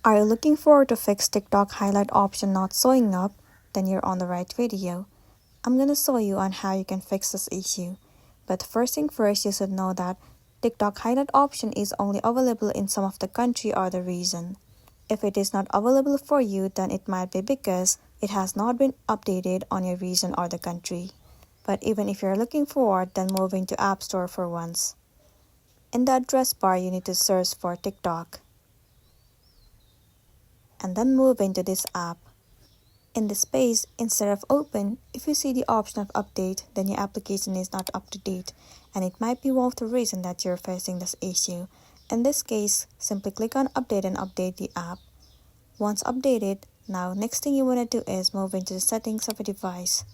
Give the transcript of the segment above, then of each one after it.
Are you looking forward to fix TikTok highlight option not showing up? Then you're on the right video. I'm gonna show you on how you can fix this issue. But first thing first, you should know that TikTok highlight option is only available in some of the country or the region. If it is not available for you, then it might be because it has not been updated on your region or the country. But even if you're looking for it, then move into App Store for once. In the address bar, you need to search for TikTok. And then move into this app. In this page, instead of open, if you see the option of update, then your application is not up to date, and it might be one of the reasons that you're facing this issue. In this case, simply click on update and update the app. Once updated, now next thing you want to do is move into the settings of a device.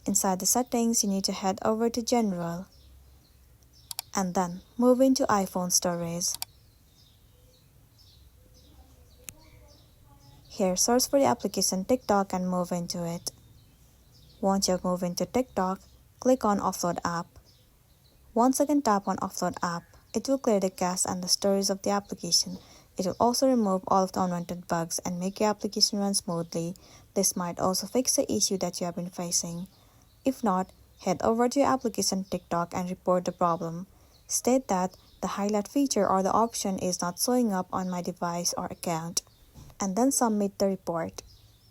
Inside the settings, you need to head over to general, and then move into iPhone storage. Here, search for the application TikTok and move into it. Once you've moved into TikTok, click on Offload App. Once again tap on Offload App. It will clear the cache and the storage of the application. It will also remove all of the unwanted bugs and make your application run smoothly. This might also fix the issue that you have been facing. If not, head over to your application TikTok and report the problem. State that the highlight feature or the option is not showing up on my device or account, and then submit the report.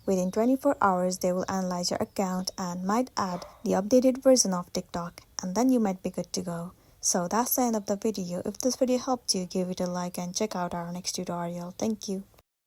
Within 24 hours, they will analyze your account and might add the updated version of TikTok, and then you might be good to go. So that's the end of the video. If this video helped you, give it a like and check out our next tutorial. Thank you.